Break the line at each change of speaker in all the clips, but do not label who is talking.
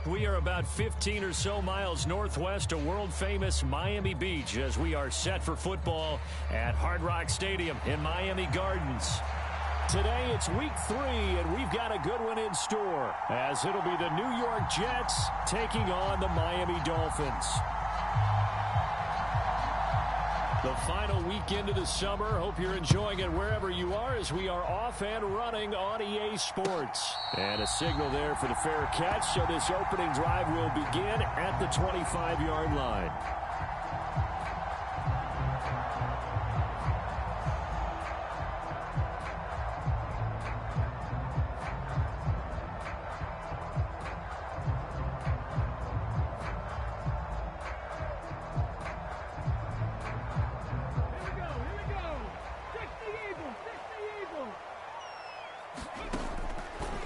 We are about 15 or so miles northwest of world-famous Miami Beach as we are set for football at Hard Rock Stadium in Miami Gardens. Today, it's week 3, and we've got a good one in store, as it'll be the New York Jets taking on the Miami Dolphins. The final weekend of the summer. Hope you're enjoying it wherever you are as we are off and running on EA Sports. And a signal there for the fair catch, so this opening drive will begin at the 25-yard line.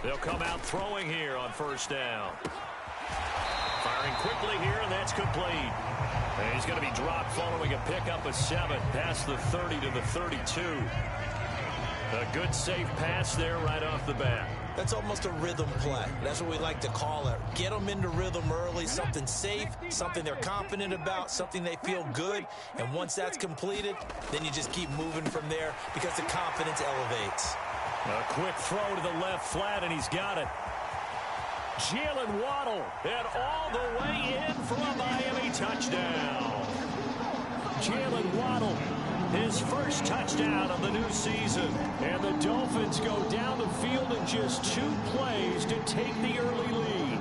They'll come out throwing here on first down. Firing quickly here, and that's complete. And he's going to be dropped following a pickup of 7 past the 30 to the 32. A good, safe pass there right off the bat.
That's almost a rhythm play. That's what we like to call it. Get them into rhythm early, something safe, something they're confident about, something they feel good. And once that's completed, then you just keep moving from there because the confidence elevates.
A quick throw to the left flat, and he's got it. Jalen Waddle, and all the way in for a Miami touchdown. Jalen Waddle, his first touchdown of the new season. And the Dolphins go down the field in just 2 plays to take the early lead.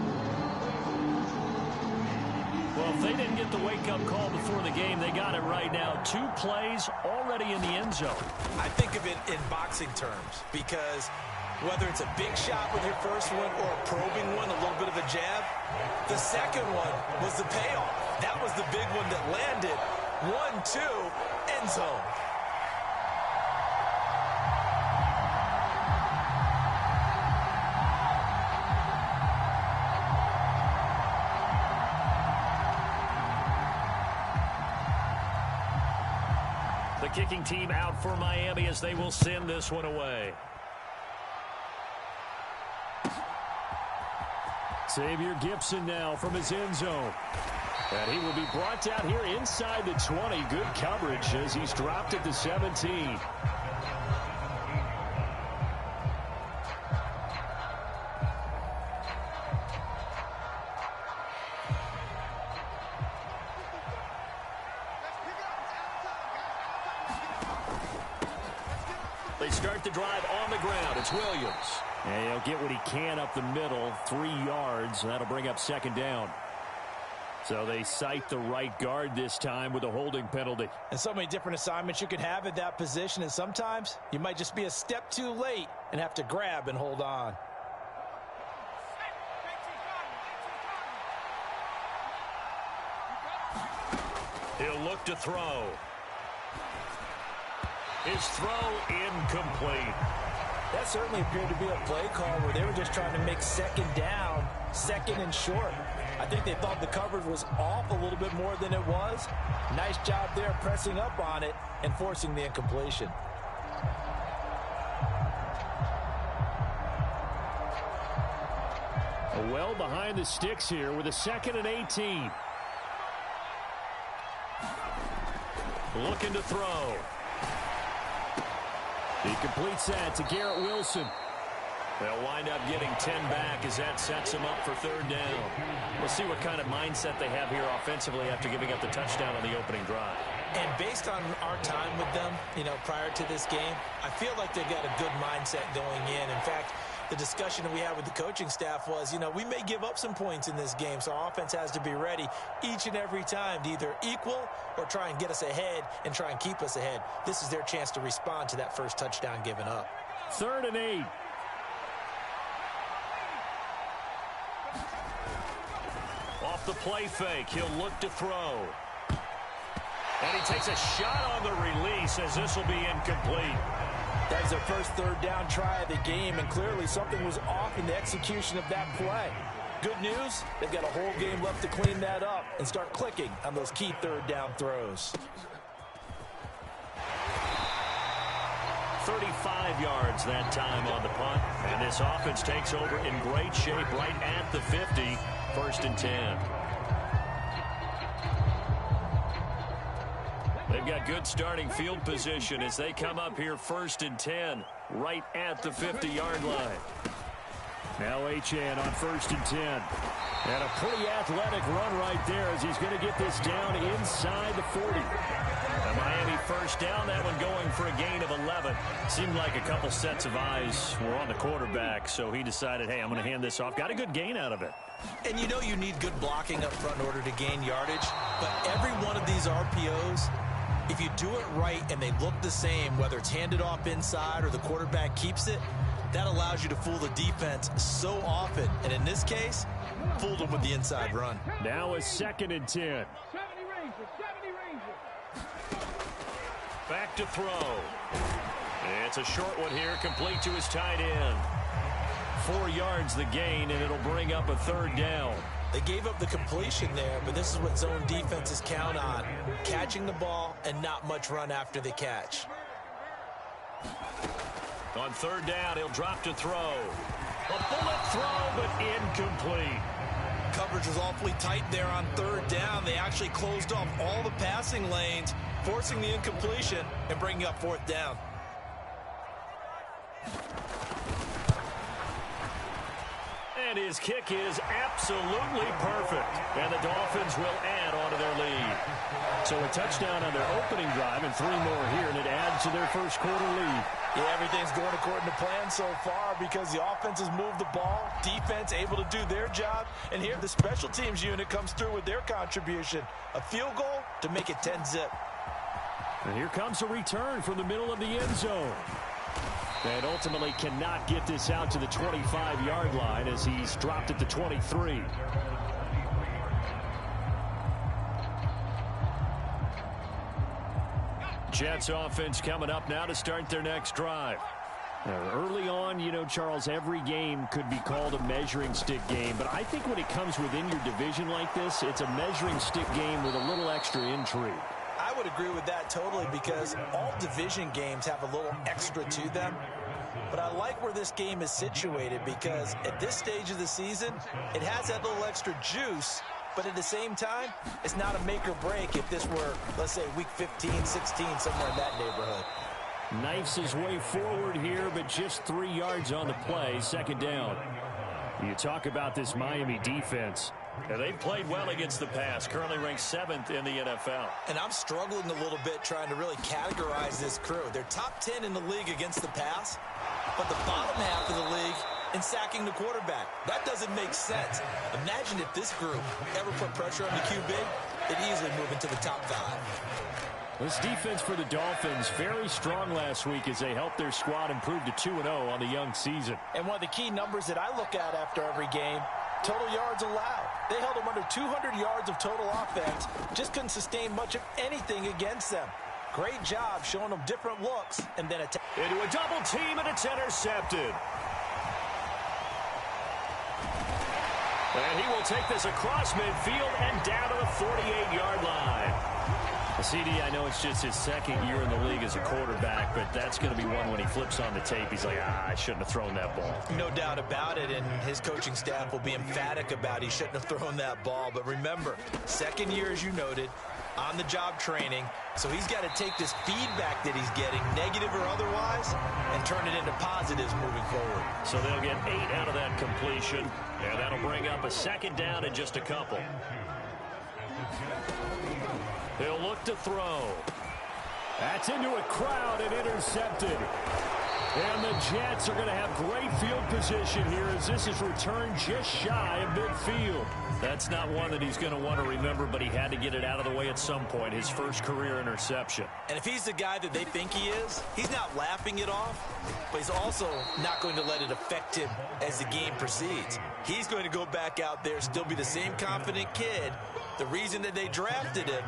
Well, if they didn't get the wake-up call before the game, they got it right now. 2 plays already in the end zone.
I think of it in boxing terms because whether it's a big shot with your first one or a probing one, a little bit of a jab, the second one was the payoff. That was the big one that landed. 1-2, end zone.
The kicking team out for Miami as they will send this one away. Xavier Gibson now from his end zone. And he will be brought down here inside the 20. Good coverage as he's dropped at the 17. They start the drive on the ground. It's Williams. And he'll get what he can up the middle, 3 yards. And that'll bring up second down. So they cite the right guard this time with a holding penalty.
And so many different assignments you could have at that position. And sometimes you might just be a step too late and have to grab and hold on.
He'll look to throw. His throw incomplete.
That certainly appeared to be a play call where they were just trying to make second down, second and short. I think they thought the coverage was off a little bit more than it was. Nice job there pressing up on it and forcing the incompletion.
Well behind the sticks here with a 2nd and 18. Looking to throw. He completes that to Garrett Wilson. They'll wind up getting 10 back as that sets them up for 3rd down. We'll see what kind of mindset they have here offensively after giving up the touchdown on the opening drive.
And based on our time with them, prior to this game, I feel like they've got a good mindset going in. In fact, the discussion that we had with the coaching staff was, we may give up some points in this game, so our offense has to be ready each and every time to either equal or try and get us ahead and try and keep us ahead. This is their chance to respond to that first touchdown given up.
3rd and 8. Off the play fake, he'll look to throw. And he takes a shot on the release as this will be incomplete.
That was their first 3rd down try of the game, and clearly something was off in the execution of that play. Good news, they've got a whole game left to clean that up and start clicking on those key 3rd down throws.
35 yards that time on the punt. And this offense takes over in great shape right at the 50, 1st and 10. They've got good starting field position as they come up here 1st and 10, right at the 50-yard line. Now Achane on 1st and 10. And a pretty athletic run right there as he's going to get this down inside the 40. The Miami first down, that one going for a gain of 11. Seemed like a couple sets of eyes were on the quarterback, so he decided, hey, I'm going to hand this off. Got a good gain out of it.
And you know you need good blocking up front in order to gain yardage, but every one of these RPOs, if you do it right and they look the same, whether it's handed off inside or the quarterback keeps it, that allows you to fool the defense so often. And in this case, fooled them with the inside run.
Now a 2nd and 10. Back to throw. It's a short one here, complete to his tight end. 4 yards the gain, and it'll bring up a 3rd down.
They gave up the completion there, but this is what zone defenses count on. Catching the ball and not much run after the catch.
On 3rd down, he'll drop to throw. A bullet throw, but incomplete.
Coverage was awfully tight there on 3rd down. They actually closed off all the passing lanes, forcing the incompletion and bringing up 4th down.
And his kick is absolutely perfect. And the Dolphins will add on to their lead. So a touchdown on their opening drive and 3 more here, and it adds to their 1st quarter lead.
Yeah, everything's going according to plan so far because the offense has moved the ball, defense able to do their job, and here the special teams unit comes through with their contribution. A field goal to make it 10-zip.
And here comes a return from the middle of the end zone. And ultimately cannot get this out to the 25-yard line as he's dropped at the 23. Jets offense coming up now to start their next drive. Now, early on, you know, Charles, every game could be called a measuring stick game. But I think when it comes within your division like this, it's a measuring stick game with a little extra intrigue.
I would agree with that totally because all division games have a little extra to them. But I like where this game is situated because at this stage of the season, it has that little extra juice. But at the same time, it's not a make or break if this were, let's say, week 15, 16, somewhere in that neighborhood.
Knifes his way forward here, but just 3 yards on the play, 2nd down. You talk about this Miami defense. Yeah, they've played well against the pass, currently ranked 7th in the NFL.
And I'm struggling a little bit trying to really categorize this crew. They're top 10 in the league against the pass, but the bottom half of the league in sacking the quarterback. That doesn't make sense. Imagine if this group ever put pressure on the QB, it'd easily move into the top 5.
This defense for the Dolphins, very strong last week as they helped their squad improve to 2-0 on the young season.
And one of the key numbers that I look at after every game, total yards allowed. They held them under 200 yards of total offense, just couldn't sustain much of anything against them. Great job showing them different looks and then attack.
Into a double team, and it's intercepted. And he will take this across midfield and down to the 48-yard line. CD, I know it's just his 2nd year in the league as a quarterback, but that's going to be one when he flips on the tape. He's like, I shouldn't have thrown that ball.
No doubt about it, and his coaching staff will be emphatic about he shouldn't have thrown that ball. But remember, 2nd year, as you noted, on-the-job training, so he's got to take this feedback that he's getting, negative or otherwise, and turn it into positives moving forward.
So they'll get 8 out of that completion, and that'll bring up a 2nd down in just a couple. He'll look to throw. That's into a crowd and intercepted. And the Jets are going to have great field position here as this is returned just shy of midfield. That's not one that he's going to want to remember, but he had to get it out of the way at some point, his first career interception.
And if he's the guy that they think he is, he's not laughing it off, but he's also not going to let it affect him as the game proceeds. He's going to go back out there, still be the same confident kid, the reason that they drafted him,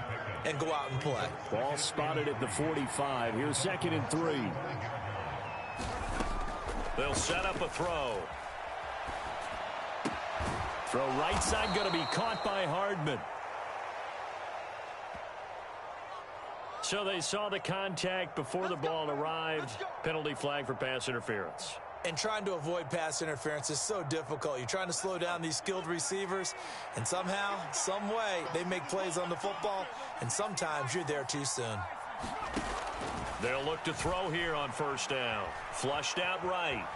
and go out and play.
Ball spotted at the 45. Here's 2nd and 3. They'll set up a throw. Throw right side, going to be caught by Hardman. So they saw the contact before the ball arrived. Penalty flag for pass interference.
And trying to avoid pass interference is so difficult. You're trying to slow down these skilled receivers, and somehow, some way, they make plays on the football, and sometimes you're there too soon.
They'll look to throw here on first down. Flushed out right.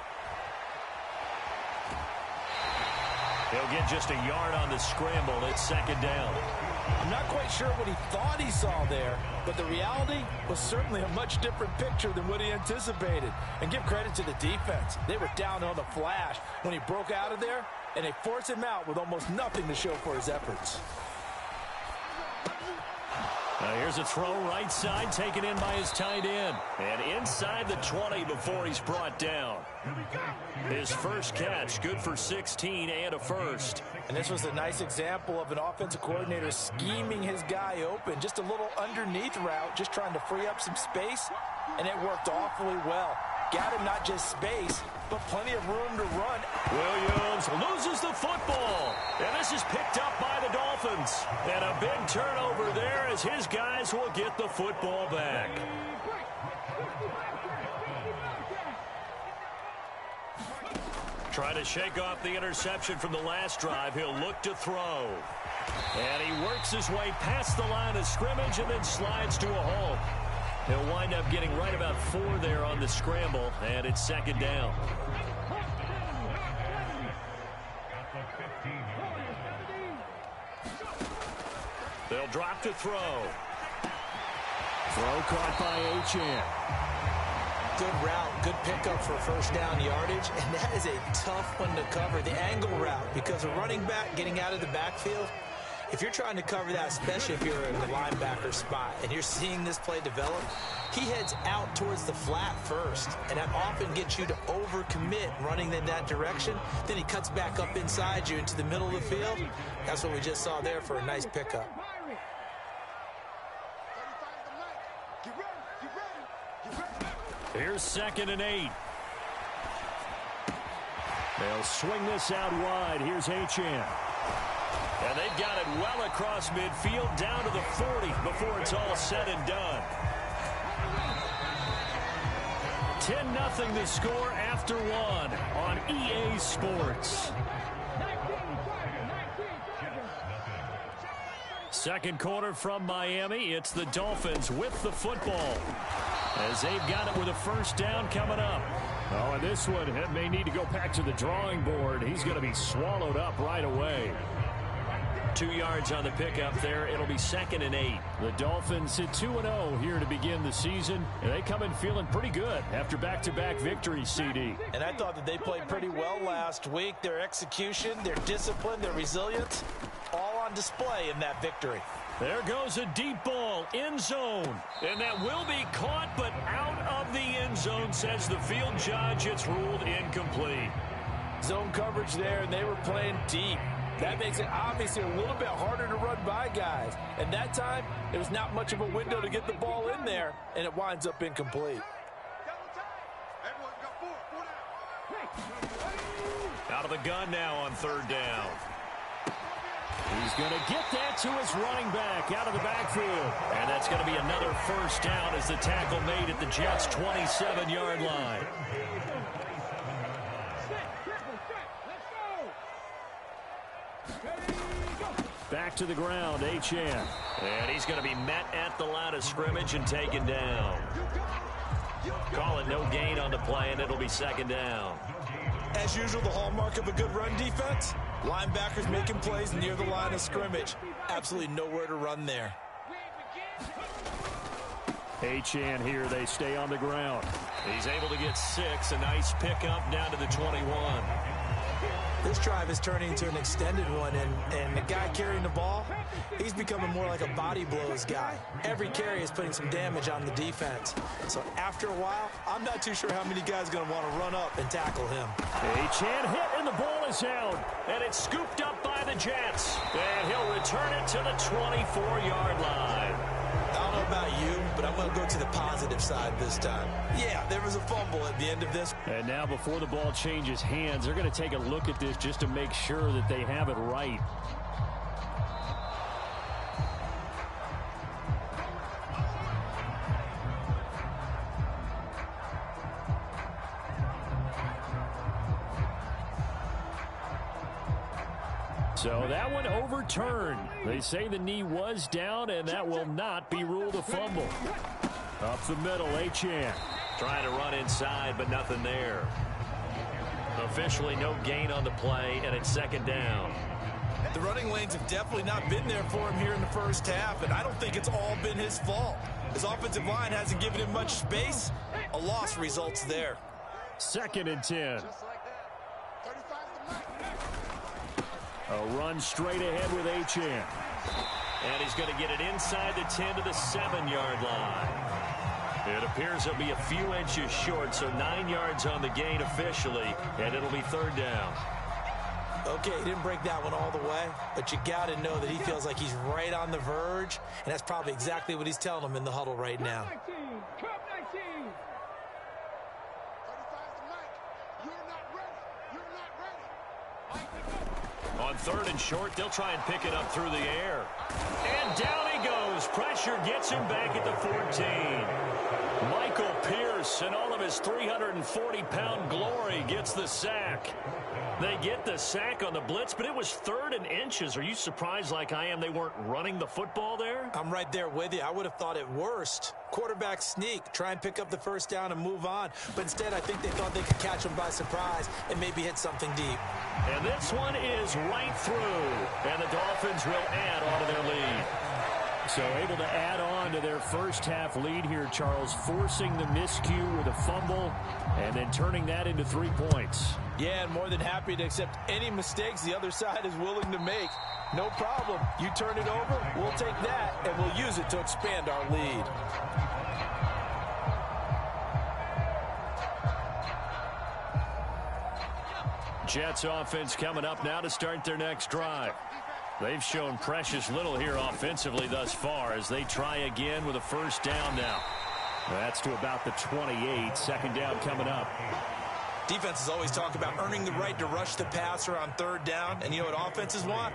He'll get just a yard on the scramble. It's second down.
I'm not quite sure what he thought he saw there, but the reality was certainly a much different picture than what he anticipated. And give credit to the defense. They were down on the flash when he broke out of there, and they forced him out with almost nothing to show for his efforts.
Here's a throw right side taken in by his tight end. And inside the 20 before he's brought down. His first catch, good for 16 and a first.
And this was a nice example of an offensive coordinator scheming his guy open. Just a little underneath route, just trying to free up some space. And it worked awfully well. Got him not just space, but plenty of room to run.
Williams loses the football. And this is picked up by the Dolphins. And a big turnover there as his guys will get the football back. Trying to shake off the interception from the last drive. He'll look to throw. And he works his way past the line of scrimmage and then slides to a halt. He'll wind up getting right about 4 there on the scramble, and it's second down. They'll drop to throw. Throw caught by H.N.
Good route, good pickup for first down yardage, and that is a tough one to cover, the angle route, because a running back getting out of the backfield, if you're trying to cover that, especially if you're in the linebacker spot and you're seeing this play develop, he heads out towards the flat first, and that often gets you to overcommit running in that direction. Then he cuts back up inside you into the middle of the field. That's what we just saw there for a nice pickup.
Here's 2nd and 8. They'll swing this out wide. Here's H.N. And they've got it well across midfield down to the 40 before it's all said and done. 10-0 the score after 1 on EA Sports. Second quarter from Miami. It's the Dolphins with the football as they've got it with a first down coming up. Oh, and this one may need to go back to the drawing board. He's going to be swallowed up right away. 2 yards on the pickup there. It'll be 2nd and 8. The Dolphins sit 2-0 here to begin the season. And they come in feeling pretty good after back-to-back victories, CD.
And I thought that they played pretty well last week. Their execution, their discipline, their resilience, all on display in that victory.
There goes a deep ball, end zone. And that will be caught, but out of the end zone, says the field judge. It's ruled incomplete.
Zone coverage there, and they were playing deep. That makes it obviously a little bit harder to run by guys. And that time, there was not much of a window to get the ball in there, and it winds up incomplete.
Out of the gun now on 3rd down. He's going to get that to his running back out of the backfield. And that's going to be another first down as the tackle made at the Jets' 27-yard line. Back to the ground, H.N. And he's going to be met at the line of scrimmage and taken down. Call it no gain on the play, and it'll be 2nd down.
As usual, the hallmark of a good run defense, linebackers making plays near the line of scrimmage. Absolutely nowhere to run there.
H.N. here, they stay on the ground. He's able to get 6, a nice pickup down to the 21.
This drive is turning into an extended one, and the guy carrying the ball, he's becoming more like a body blows guy. Every carry is putting some damage on the defense. So after a while, I'm not too sure how many guys are going to want to run up and tackle him.
H.N. hit, and the ball is out. And it's scooped up by the Jets. And he'll return it to the 24-yard line.
I don't know about you, but I'm going to go to the positive side this time. Yeah, there was a fumble at the end of this.
And now before the ball changes hands, they're going to take a look at this just to make sure that they have it right. So that one overturned. They say the knee was down, and that will not be ruled a fumble. Up the middle, Achane.
Trying to run inside, but nothing there. Officially no gain on the play, and it's second down.
The running lanes have definitely not been there for him here in the first half, and I don't think it's all been his fault. His offensive line hasn't given him much space. A loss results there.
2nd and 10. A run straight ahead with Achane.
And he's going to get it inside the 10 to the 7-yard line. It appears he'll be a few inches short, so 9 yards on the gain officially, and it'll be 3rd down.
Okay, he didn't break that one all the way, but you got to know that he feels like he's right on the verge, and that's probably exactly what he's telling them in the huddle right now.
On 3rd and short, they'll try and pick it up through the air. And down he goes. Pressure gets him back at the 14. Michael Pierce, in all of his 340-pound glory, gets the sack. They get the sack on the blitz, but it was 3rd and inches. Are you surprised like I am they weren't running the football there?
I'm right there with you. I would have thought at worst. Quarterback sneak, try and pick up the first down and move on. But instead, I think they thought they could catch him by surprise and maybe hit something deep.
And this one is right through. And the Dolphins will add on to their lead.
So able to add on to their first half lead here, Charles, forcing the miscue with a fumble and then turning that into 3 points.
Yeah, and more than happy to accept any mistakes the other side is willing to make. No problem. You turn it over, we'll take that, and we'll use it to expand our lead.
Jets offense coming up now to start their next drive. They've shown precious little here offensively thus far as they try again with a first down now. That's to about the 28. 2nd down coming up.
Defenses always talk about earning the right to rush the passer on 3rd down. And you know what offenses want?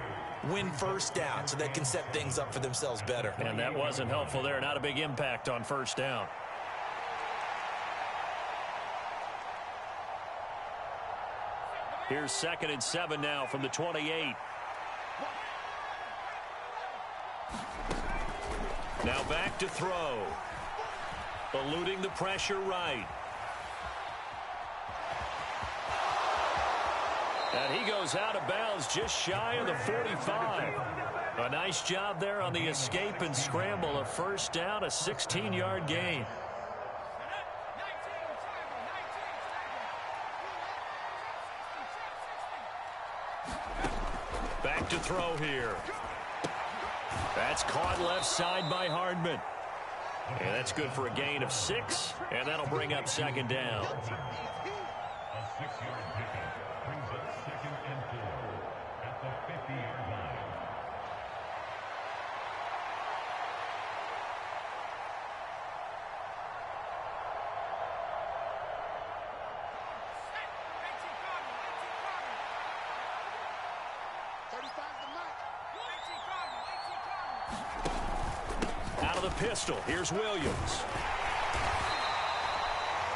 Win first down so they can set things up for themselves better.
And that wasn't helpful there. Not a big impact on first down. Here's 2nd and 7 now from the 28. Now back to throw. Eluding the pressure right. And he goes out of bounds just shy of the 45. A nice job there on the escape and scramble. A first down, a 16-yard gain. Back to throw here. That's caught left side by Hardman. And that's good for a gain of 6, and that'll bring up 2nd down.
A 6-yard pickup brings up 2nd and 4 at the 50-yard line.
Out of the pistol, here's Williams.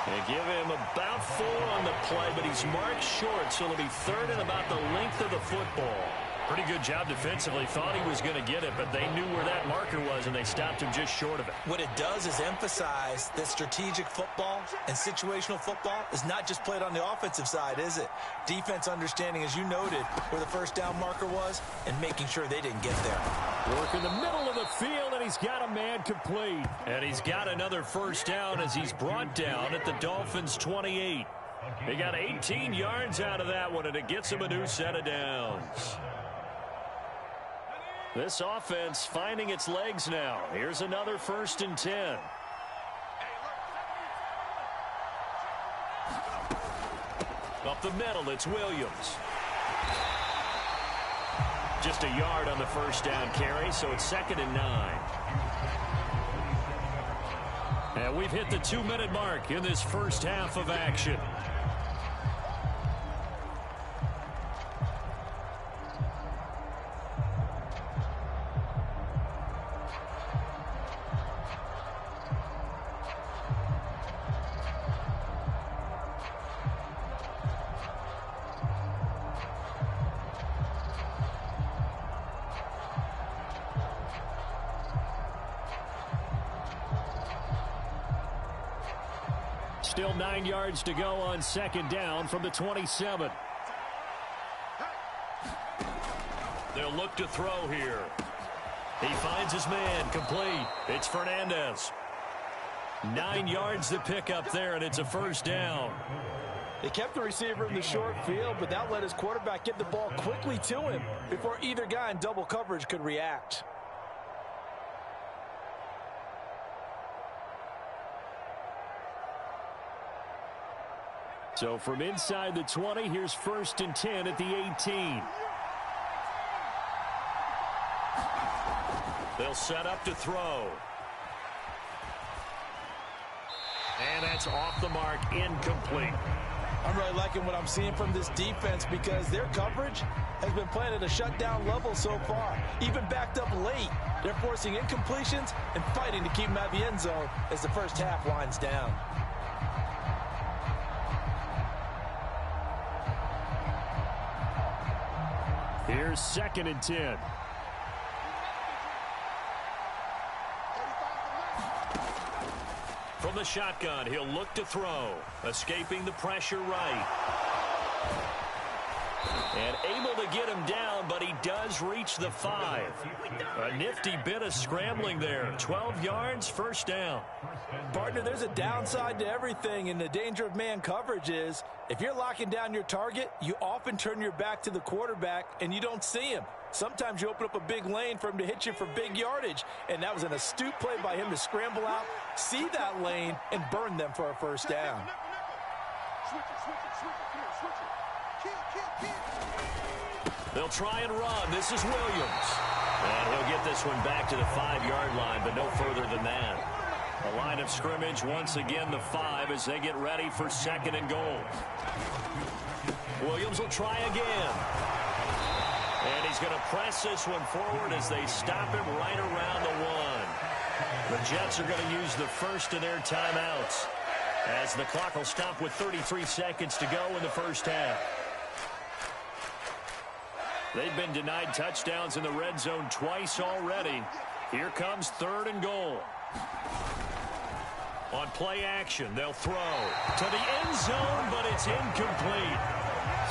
They give him about 4 on the play, but he's marked short, so it'll be 3rd and about the length of the football. Pretty good job defensively. Thought he was going to get it, but they knew where that marker was, and they stopped him just short of it.
What it does is emphasize that strategic football and situational football is not just played on the offensive side, is it? Defense understanding, as you noted, where the first down marker was and making sure they didn't get there.
Work in the middle of the field, and he's got a man complete. And he's got another first down as he's brought down at the Dolphins' 28. They got 18 yards out of that one, and it gets him a new set of downs. This offense finding its legs now. Here's another 1st and 10. Up the middle, it's Williams. Just a yard on the first down carry, so it's 2nd and 9. And we've hit the 2-minute mark in this first half of action. Still 9 yards to go on second down from the 27.
They'll look to throw here. He finds his man, complete. It's Fernandez. 9 yards to pick up there, and it's a first down.
They kept the receiver in the short field, but that let his quarterback get the ball quickly to him before either guy in double coverage could react.
So from inside the 20, here's 1st and 10 at the 18.
They'll set up to throw. And that's off the mark, incomplete.
I'm really liking what I'm seeing from this defense because their coverage has been playing at a shutdown level so far. Even backed up late, they're forcing incompletions and fighting to keep them out of the end zone as the first half winds down.
Here's 2nd and 10.
From the shotgun, he'll look to throw. Escaping the pressure right. And able to get him down, but he does reach the 5. A nifty bit of scrambling there. 12 yards, first down.
Partner, there's a downside to everything, and the danger of man coverage is if you're locking down your target, you often turn your back to the quarterback and you don't see him. Sometimes you open up a big lane for him to hit you for big yardage, and that was an astute play by him to scramble out, see that lane, and burn them for a first down.
They'll try and run. This is Williams. And he'll get this one back to the 5-yard line, but no further than that. A line of scrimmage, once again the 5 as they get ready for 2nd and goal. Williams will try again. And he's going to press this one forward as they stop him right around the 1. The Jets are going to use the first of their timeouts as the clock will stop with 33 seconds to go in the first half. They've been denied touchdowns in the red zone twice already. Here comes 3rd and goal. On play action, they'll throw to the end zone, but it's incomplete.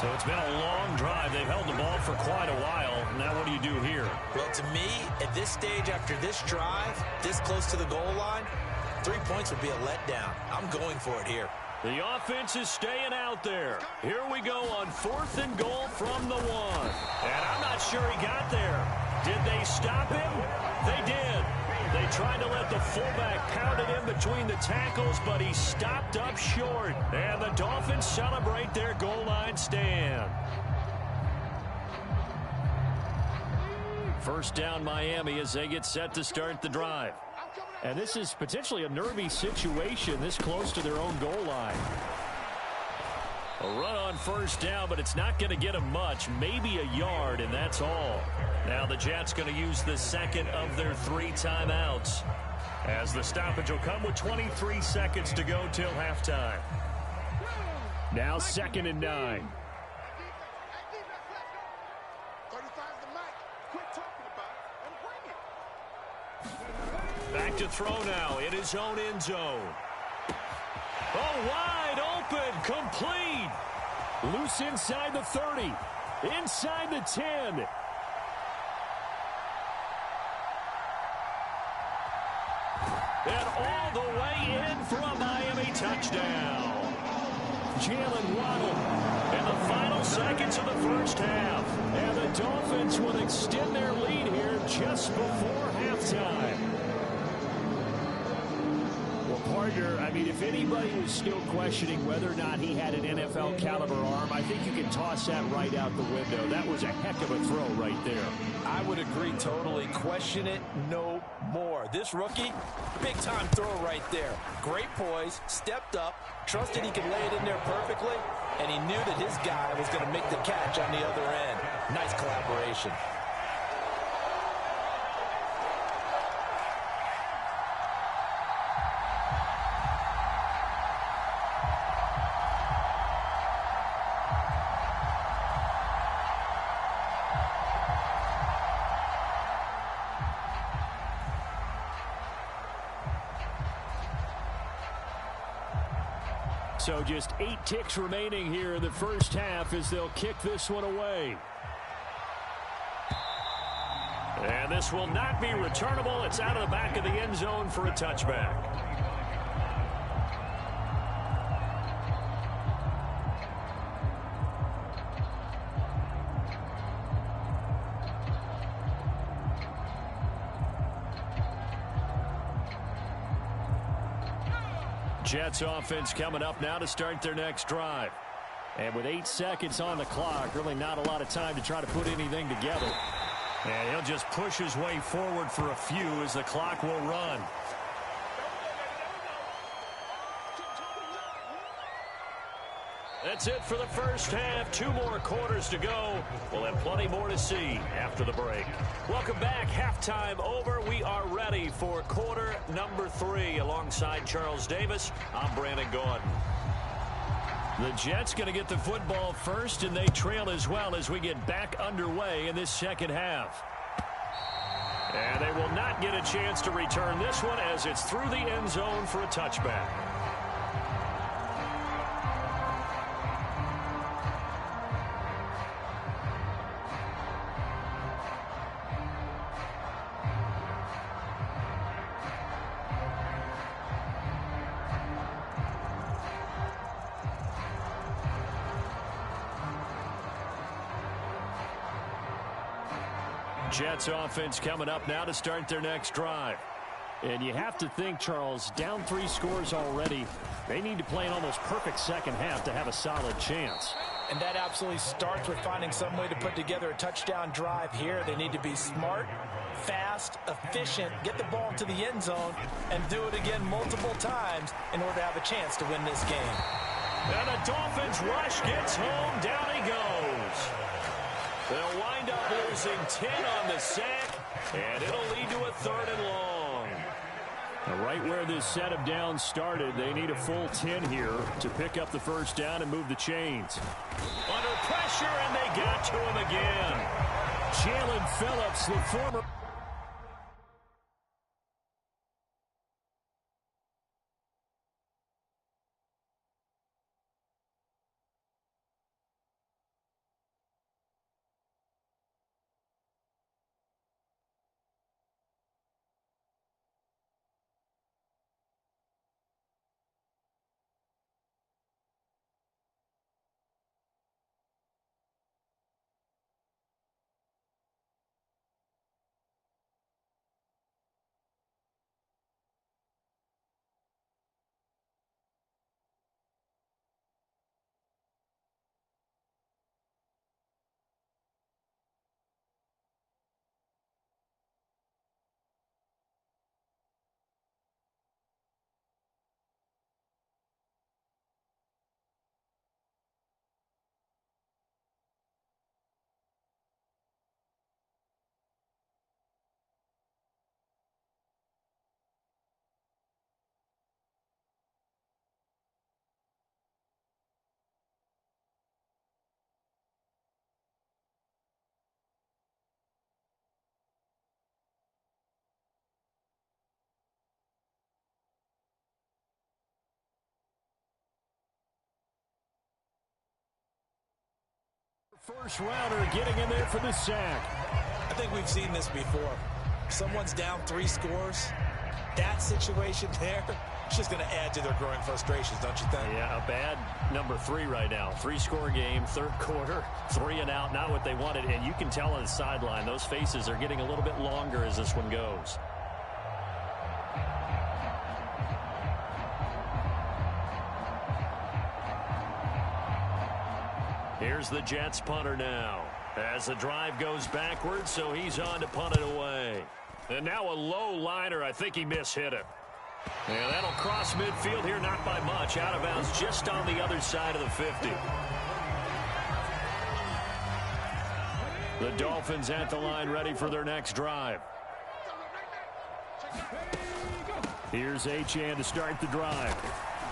So it's been a long drive. They've held the ball for quite a while. Now what do you do here?
Well, to me, at this stage after this drive, this close to the goal line, 3 points would be a letdown. I'm going for it here.
The offense is staying out there. Here we go on 4th and goal from the 1. And I'm not sure he got there. Did they stop him? They did. They tried to let the fullback pound it in between the tackles, but he stopped up short. And the Dolphins celebrate their goal line stand. First down Miami as they get set to start the drive.
And this is potentially a nervy situation this close to their own goal line.
A run on first down, but it's not going to get them much. Maybe a yard, and that's all. Now the Jets going to use the 2nd of their 3 timeouts as the stoppage will come with 23 seconds to go till halftime.
Now 2nd and 9.
Back to throw now in his own end zone. Oh, wide open, complete.
Loose inside the 30, inside the 10.
And all the way in for a Miami touchdown.
Jalen Waddle.
In the final seconds of the first half.
And the Dolphins will extend their lead here just before halftime. Partner, I mean, if anybody was still questioning whether or not he had an NFL caliber arm, I think you can toss that right out the window. That was a heck of a throw right there.
I would agree totally. Question it no more. This rookie, big time throw right there. Great poise, stepped up, trusted he could lay it in there perfectly, and he knew that his guy was going to make the catch on the other end. Nice collaboration.
So just 8 ticks remaining here in the first half as they'll kick this one away.
And this will not be returnable. It's out of the back of the end zone for a touchback. Jets offense coming up now to start their next drive.
And with 8 seconds on the clock, really not a lot of time to try to put anything together.
And he'll just push his way forward for a few as the clock will run. That's it for the first half. 2 more quarters to go. We'll have plenty more to see after the break. Welcome back. Halftime over. We are ready for quarter number 3. Alongside Charles Davis, I'm Brandon Gaudin. The Jets going to get the football first, and they trail as well as we get back underway in this second half. And they will not get a chance to return this one as it's through the end zone for a touchback. Jets offense coming up now to start their next drive.
And you have to think, Charles, down 3 scores already. They need to play an almost perfect second half to have a solid chance.
And that absolutely starts with finding some way to put together a touchdown drive here. They need to be smart, fast, efficient, get the ball to the end zone, and do it again multiple times in order to have a chance to win this game.
And the Dolphins rush gets home. Down he goes. They'll wind up losing 10 on the sack, and it'll lead to a 3rd and long.
Right where this set of downs started, they need a full 10 here to pick up the first down and move the chains.
Under pressure, and they got to him again.
Jalen Phillips, the former... First rounder getting in there for the sack.
I think we've seen this before. Someone's down 3 scores. That situation there, it's just going to add to their growing frustrations, don't you think?
Yeah, a bad number 3 right now. 3-score game, 3rd quarter, 3 and out, not what they wanted. And you can tell on the sideline, those faces are getting a little bit longer as this one goes. Here's the Jets punter now as the drive goes backwards, so he's on to punt it away. And now a low liner. I think he mishit it. And that'll cross midfield here, not by much. Out of bounds just on the other side of the 50. The Dolphins at the line ready for their next drive.
Here's Achane to start the drive.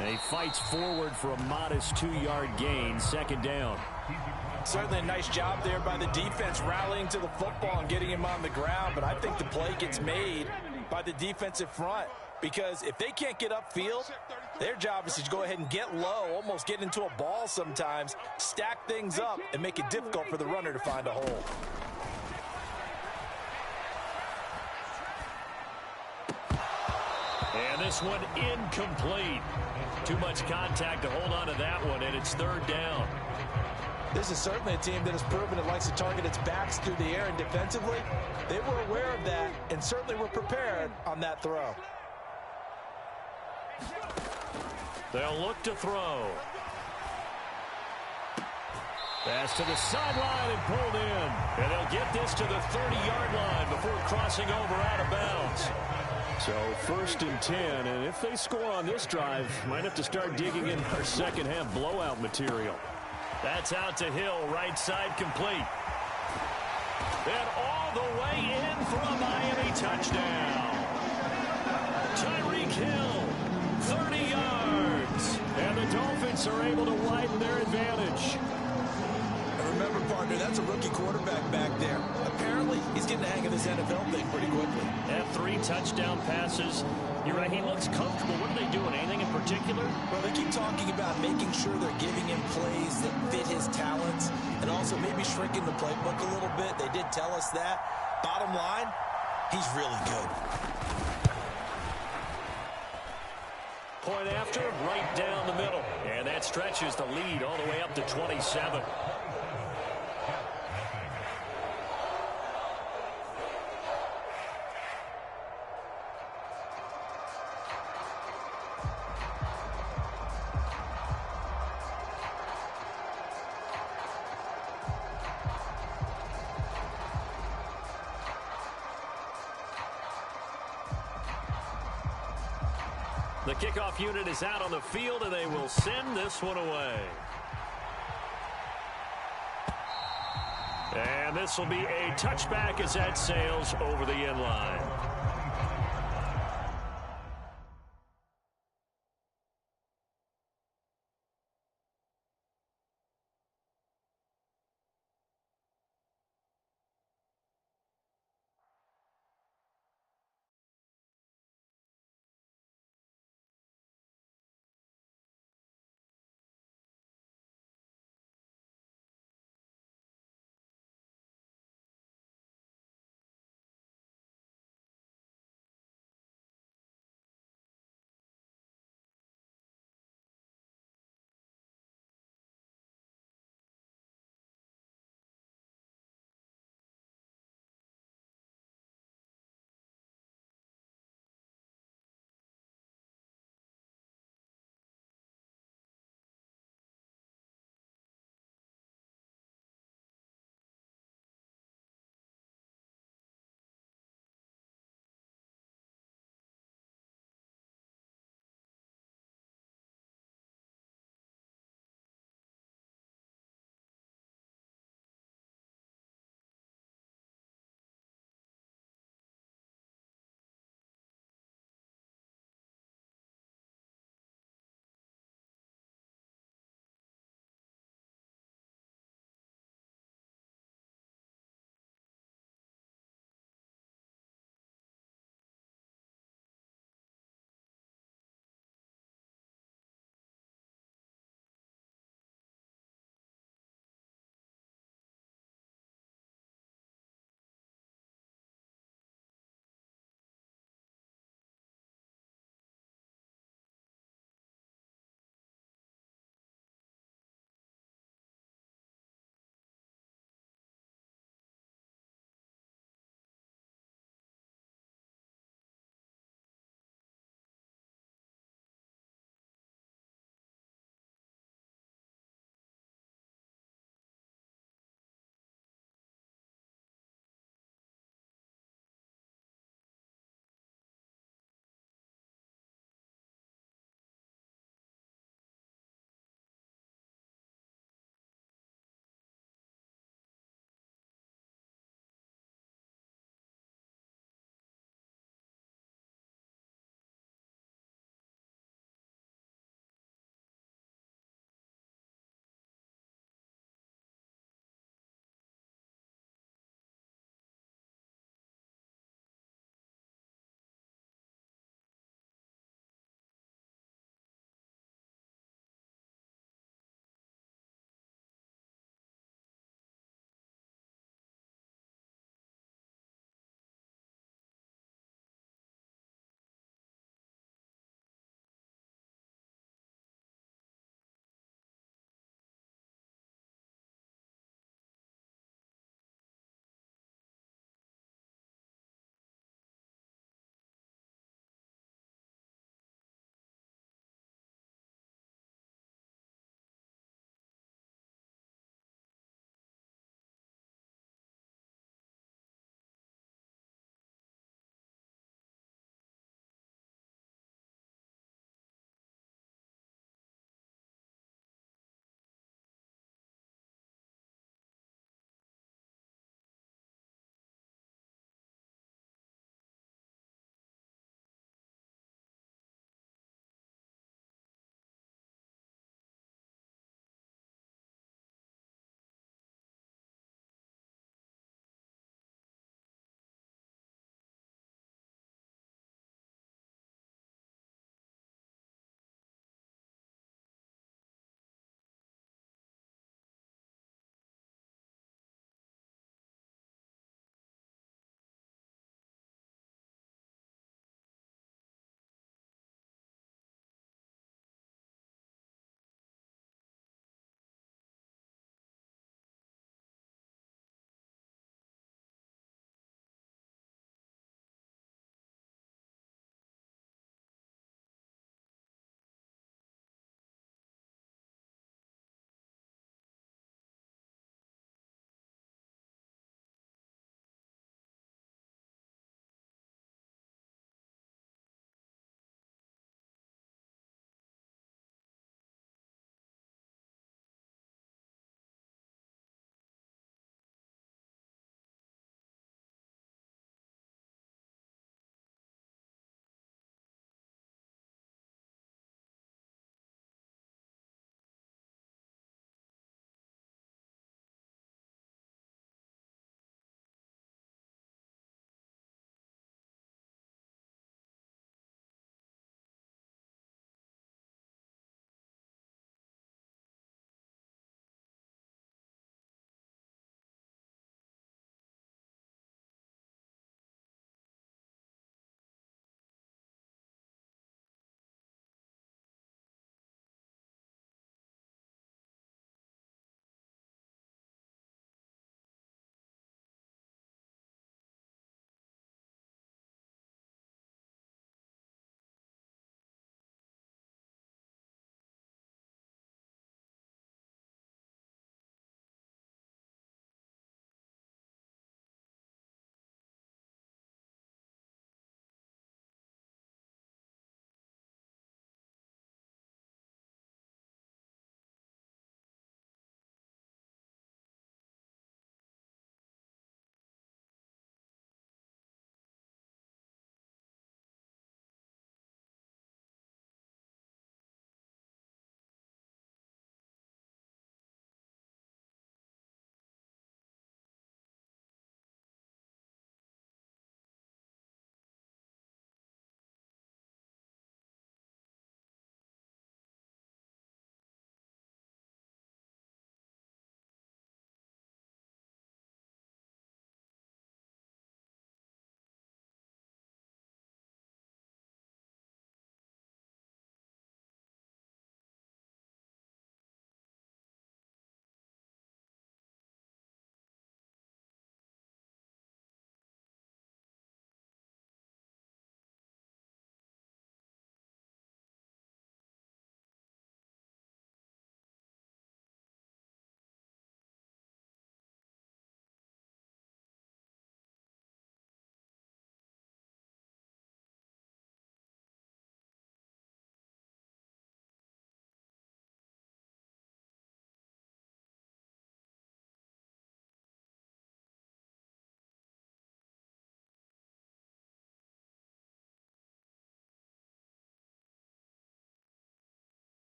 And he fights forward for a modest 2-yard gain, 2nd down.
Certainly a nice job there by the defense rallying to the football and getting him on the ground, but I think the play gets made by the defensive front.
Because if they can't get upfield, their job is to go ahead and get low, almost get into a ball sometimes, stack things up, and make it difficult for the runner to find a hole.
And this one incomplete. Too much contact to hold on to that one, and it's third down.
This is certainly a team that has proven it likes to target its backs through the air, and defensively, they were aware of that and certainly were prepared on that throw.
They'll look to throw. Pass to the sideline and pulled in. And they'll get this to the 30-yard line before crossing over out of bounds. So 1st and 10, and if they score on this drive, might have to start digging in our second half blowout material. That's out to Hill, right side complete. And all the way in for a Miami touchdown. Tyreek Hill, 30 yards. And the Dolphins are able to widen their advantage.
Remember, partner, that's a rookie quarterback back there. Apparently, he's getting the hang of this NFL thing pretty quickly.
Have 3 touchdown passes. You're right, he looks comfortable. What are they doing? Anything in particular?
Well, they keep talking about making sure they're giving him plays that fit his talents and also maybe shrinking the playbook a little bit. They did tell us that. Bottom line, he's really good.
Point after, right down the middle. And that stretches the lead all the way up to 27. The kickoff unit is out on the field, and they will send this one away. And this will be a touchback as that sails over the end line.